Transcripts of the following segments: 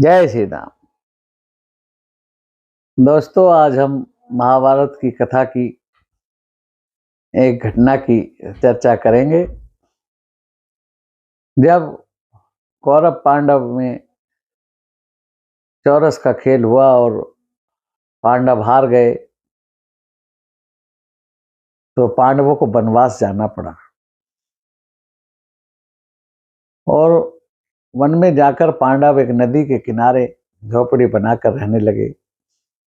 जय श्री राम। दोस्तों, आज हम महाभारत की कथा की एक घटना की चर्चा करेंगे। जब कौरव पांडव में चौरस का खेल हुआ और पांडव हार गए तो पांडवों को वनवास जाना पड़ा और वन में जाकर पांडव एक नदी के किनारे झोपड़ी बनाकर रहने लगे।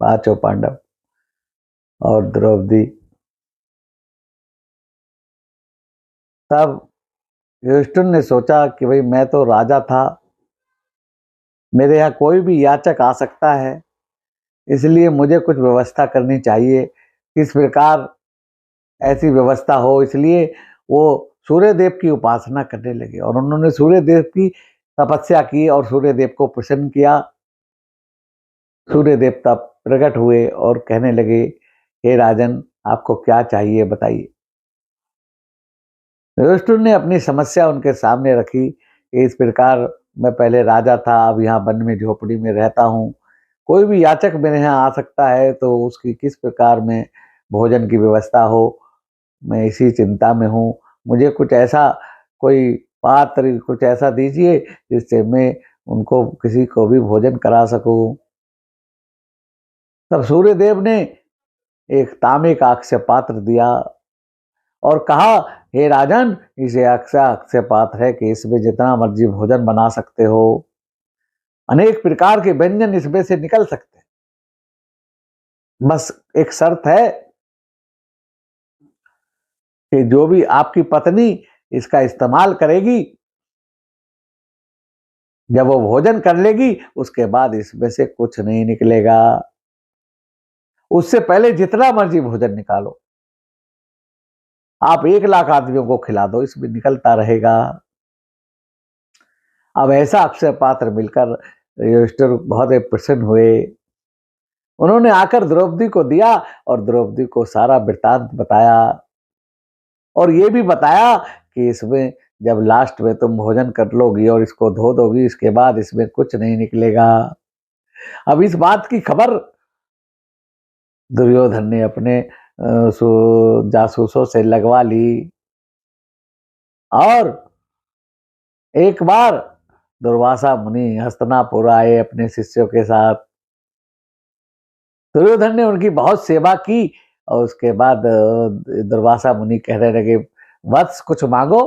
पांचों पांडव और द्रौपदी। तब युधिष्ठिर ने सोचा कि भाई, मैं तो राजा था, मेरे यहाँ कोई भी याचक आ सकता है, इसलिए मुझे कुछ व्यवस्था करनी चाहिए। किस प्रकार ऐसी व्यवस्था हो, इसलिए वो सूर्य देव की उपासना करने लगे और उन्होंने सूर्य देव की तपस्या की और सूर्य देव को प्रसन्न किया। सूर्य देव तब प्रकट हुए और कहने लगे, हे राजन, आपको क्या चाहिए बताइए। युधिष्ठिर ने अपनी समस्या उनके सामने रखी। इस प्रकार मैं पहले राजा था, अब यहाँ वन में झोपड़ी में रहता हूँ, कोई भी याचक मेरे यहाँ आ सकता है, तो उसकी किस प्रकार में भोजन की व्यवस्था हो, मैं इसी चिंता में हूँ। मुझे कुछ ऐसा कोई पात्र, कुछ ऐसा दीजिए जिससे मैं उनको किसी को भी भोजन करा सकूं। तब सूर्यदेव ने एक तांबे का अक्षय पात्र दिया और कहा, हे राजन, इसे अक्षय पात्र है कि इसमें जितना मर्जी भोजन बना सकते हो, अनेक प्रकार के व्यंजन इसमें से निकल सकते हैं। बस एक शर्त है कि जो भी आपकी पत्नी इसका इस्तेमाल करेगी, जब वो भोजन कर लेगी, उसके बाद इसमें से कुछ नहीं निकलेगा। उससे पहले जितना मर्जी भोजन निकालो, आप 1 लाख आदमियों को खिला दो, इसमें निकलता रहेगा। अब ऐसा अक्षय पात्र मिलकर युधिष्ठिर बहुत ही प्रसन्न हुए। उन्होंने आकर द्रौपदी को दिया और द्रौपदी को सारा वृत्तांत बताया और ये भी बताया कि इसमें जब लास्ट में तुम भोजन कर लोगी और इसको धो दोगी, इसके बाद इसमें कुछ नहीं निकलेगा। अब इस बात की खबर दुर्योधन ने अपने जासूसों से लगवा ली और एक बार दुर्वासा मुनि हस्तिनापुर आए अपने शिष्यों के साथ। दुर्योधन ने उनकी बहुत सेवा की और उसके बाद दुर्वासा मुनि कहने लगे, वत्स कुछ मांगो।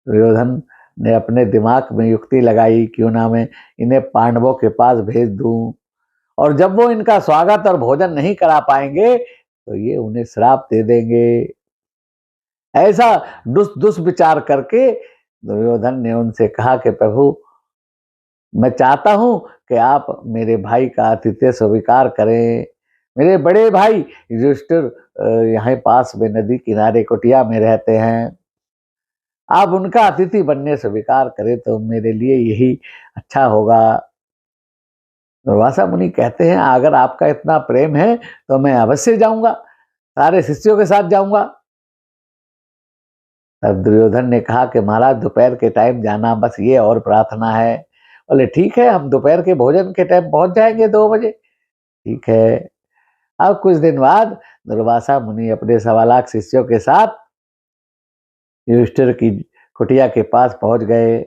दुर्योधन ने अपने दिमाग में युक्ति लगाई, क्यों ना मैं इन्हें पांडवों के पास भेज दूं, और जब वो इनका स्वागत और भोजन नहीं करा पाएंगे तो ये उन्हें श्राप दे देंगे। ऐसा दुष्विचार करके दुर्योधन ने उनसे कहा कि प्रभु, मैं चाहता हूं कि आप मेरे भाई का आतिथ्य स्वीकार करें। मेरे बड़े भाई युधिष्ठिर यहाँ पास में नदी किनारे कुटिया में रहते हैं, आप उनका अतिथि बनने स्वीकार करें तो मेरे लिए यही अच्छा होगा। दुर्वासा मुनि कहते हैं, अगर आपका इतना प्रेम है तो मैं अवश्य जाऊंगा, सारे शिष्यों के साथ जाऊंगा। तब दुर्योधन ने कहा कि महाराज, दोपहर के टाइम जाना, बस ये और प्रार्थना है। बोले, ठीक है, हम दोपहर के भोजन के टाइम पहुंच जाएंगे 2 बजे। ठीक है। अब कुछ दिन बाद दुर्वासा मुनि अपने 1.25 लाख शिष्यों के साथ युधिष्ठिर की कुटिया के पास पहुंच गए।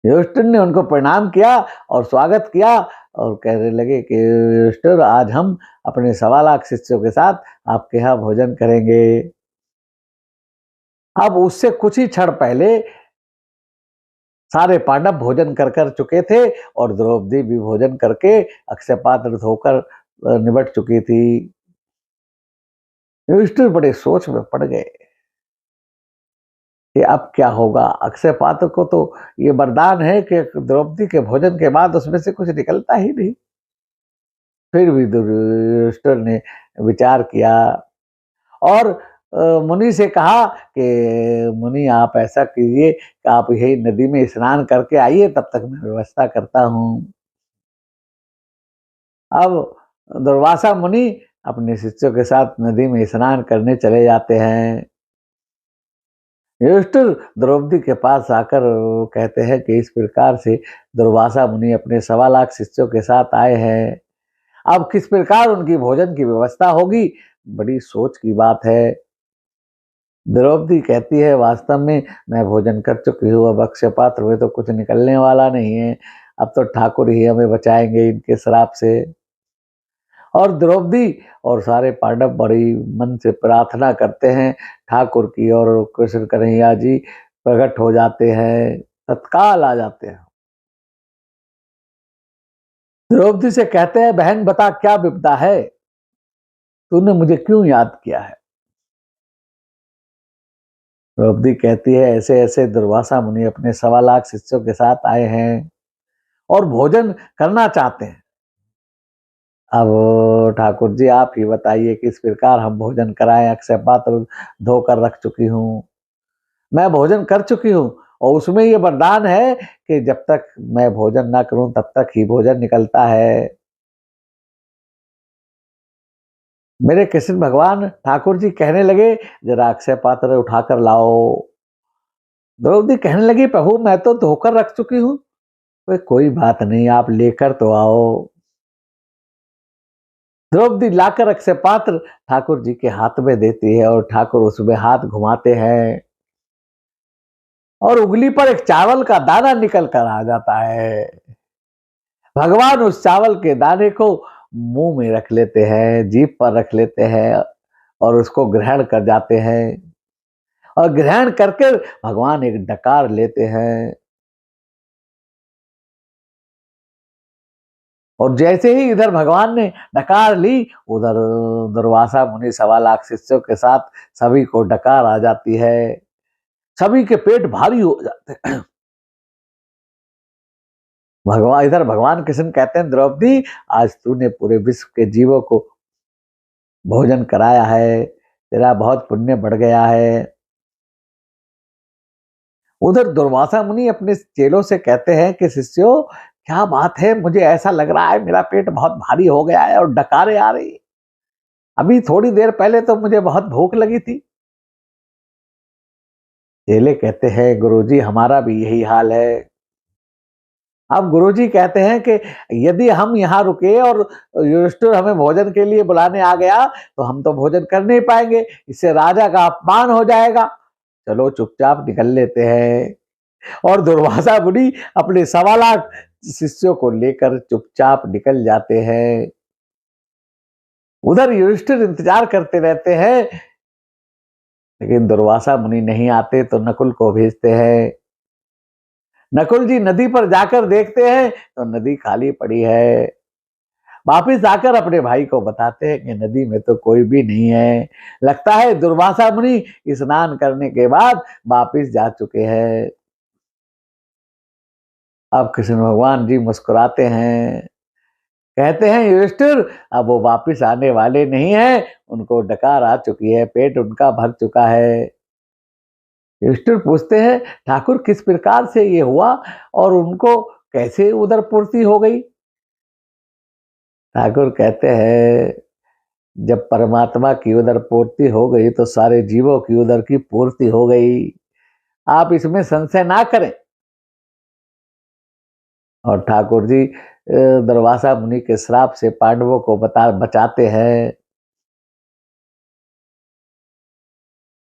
युधिष्ठिर ने उनको प्रणाम किया और स्वागत किया और कहने लगे कि युधिष्ठिर, आज हम अपने 1.25 लाख शिष्यों के साथ आपके यहाँ भोजन करेंगे। अब उससे कुछ ही क्षण पहले सारे पांडव भोजन कर चुके थे और द्रौपदी भी भोजन करके अक्षय पात्र धोकर निबट चुकी थी। युधिष्ठिर बड़े सोच में पड़ गए कि अब क्या होगा। अक्षय पात्र को तो ये वरदान है कि द्रौपदी के भोजन के बाद उसमें से कुछ निकलता ही नहीं। फिर भी युधिष्ठिर ने विचार किया और मुनि से कहा कि मुनि, आप ऐसा कीजिए कि आप यही नदी में स्नान करके आइए, तब तक मैं व्यवस्था करता हूँ। अब दुर्वासा मुनि अपने शिष्यों के साथ नदी में स्नान करने चले जाते हैं। युधिष्ठिर द्रौपदी के पास आकर कहते हैं कि इस प्रकार से दुर्वासा मुनि अपने 1.25 लाख शिष्यों के साथ आए हैं, अब किस प्रकार उनकी भोजन की व्यवस्था होगी, बड़ी सोच की बात है। द्रौपदी कहती है वास्तव में मैं भोजन कर चुकी हूँ, अब अक्षय पात्र में तो कुछ निकलने वाला नहीं है, अब तो ठाकुर ही हमें बचाएंगे इनके श्राप से। और द्रौपदी और सारे पांडव बड़ी मन से प्रार्थना करते हैं ठाकुर की, और कृष्ण कन्हैया जी प्रकट हो जाते हैं, तत्काल आ जाते हैं। द्रौपदी से कहते हैं बहन बता क्या विपदा है, तूने मुझे क्यों याद किया है। द्रौपदी कहती है ऐसे ऐसे दुर्वासा मुनि अपने 1.25 लाख शिष्यों के साथ आए हैं और भोजन करना चाहते हैं। अब ठाकुर जी आप ही बताइए किस प्रकार हम भोजन कराएं, अक्षय पात्र धोकर रख चुकी हूँ, मैं भोजन कर चुकी हूँ, और उसमें ये वरदान है कि जब तक मैं भोजन ना करूं तब तक ही भोजन निकलता है। मेरे कृष्ण भगवान ठाकुर जी कहने लगे जरा अक्षय पात्र उठाकर लाओ। द्रौपदी कहने लगी प्रभु मैं तो धोकर रख चुकी हूँ। कोई बात नहीं आप लेकर तो आओ। द्रौपदी लाकर अक्षय पात्र ठाकुर जी के हाथ में देती है और ठाकुर उसमें हाथ घुमाते हैं और उंगली पर एक चावल का दाना निकल कर आ जाता है। भगवान उस चावल के दाने को मुंह में रख लेते हैं, जीभ पर रख लेते हैं और उसको ग्रहण कर जाते हैं, और ग्रहण करके भगवान एक डकार लेते हैं, और जैसे ही इधर भगवान ने डकार ली उधर दुर्वासा मुनि 1.25 लाख शिष्यों के साथ सभी को डकार आ जाती है, सभी के पेट भारी हो जाते हैं। भगवान इधर भगवान कृष्ण कहते हैं द्रौपदी आज तूने पूरे विश्व के जीवों को भोजन कराया है, तेरा बहुत पुण्य बढ़ गया है। उधर दुर्वासा मुनि अपने चेलों से कहते हैं कि शिष्यों क्या बात है, मुझे ऐसा लग रहा है मेरा पेट बहुत भारी हो गया है और डकारें आ रही, अभी थोड़ी देर पहले तो मुझे बहुत भूख लगी थी। चेले कहते हैं गुरुजी हमारा भी यही हाल है। अब गुरुजी कहते हैं कि यदि हम यहाँ रुके और युधिष्ठिर हमें भोजन के लिए बुलाने आ गया तो हम तो भोजन कर नहीं पाएंगे, इससे राजा का अपमान हो जाएगा, चलो चुपचाप निकल लेते हैं। और दुर्वासा मुनि अपने 1.25 लाख शिष्यों को लेकर चुपचाप निकल जाते हैं। उधर युधिष्ठिर इंतजार करते रहते हैं, लेकिन दुर्वासा मुनि नहीं आते तो नकुल को भेजते हैं। नकुल जी नदी पर जाकर देखते हैं तो नदी खाली पड़ी है। वापिस आकर अपने भाई को बताते हैं कि नदी में तो कोई भी नहीं है, लगता है दुर्वासा मुनि स्नान करने के बाद वापिस जा चुके हैं। अब कृष्ण भगवान जी मुस्कुराते हैं, कहते हैं युधिष्ठिर अब वो वापिस आने वाले नहीं है, उनको डकार आ चुकी है, पेट उनका भर चुका है। युधिष्ठिर पूछते हैं ठाकुर किस प्रकार से ये हुआ और उनको कैसे उधर पूर्ति हो गई। ठाकुर कहते हैं जब परमात्मा की उधर पूर्ति हो गई तो सारे जीवों की उधर की पूर्ति हो गई, आप इसमें संशय ना करें। और ठाकुर जी दुर्वासा मुनि के श्राप से पांडवों को बचाते हैं।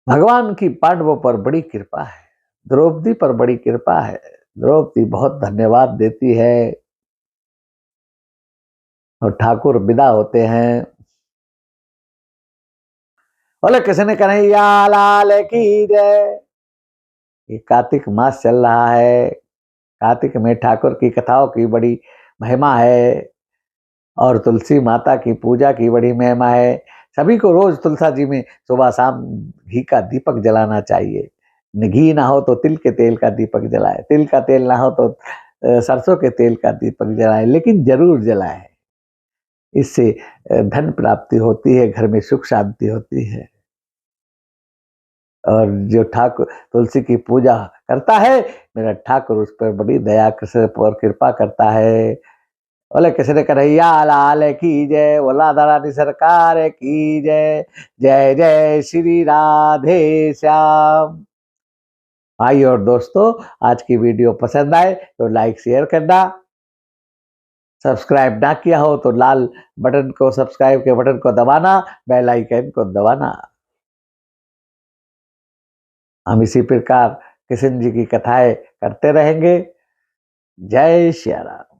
भगवान की पांडवों पर बड़ी कृपा है, द्रौपदी पर बड़ी कृपा है, द्रौपदी बहुत धन्यवाद देती है और ठाकुर विदा होते हैं। बोले कृष्ण कन्हैया लाल की जय। ये कार्तिक मास चल रहा है, कार्तिक में ठाकुर की कथाओं की बड़ी महिमा है और तुलसी माता की पूजा की बड़ी महिमा है। सभी को रोज तुलसा जी में सुबह शाम घी का दीपक जलाना चाहिए, घी ना हो तो तिल के तेल का दीपक जलाए, तिल का तेल ना हो तो सरसों के तेल का दीपक जलाए, लेकिन जरूर जलाए, इससे धन प्राप्ति होती है, घर में सुख शांति होती है। और जो ठाकुर तुलसी की पूजा करता है मेरा ठाकुर उस पर बड़ी दया और कृपा करता है। बोले कृष्ण कन्हैया लाल की जय, बोला रानी सरकार की जय। जय जय श्री राधे श्याम। भाई और दोस्तों, आज की वीडियो पसंद आए तो लाइक शेयर करना, सब्सक्राइब ना किया हो तो लाल बटन को, सब्सक्राइब के बटन को दबाना, बेल आइकन को दबाना। हम इसी प्रकार कृष्ण जी की कथाएं करते रहेंगे। जय श्री राम।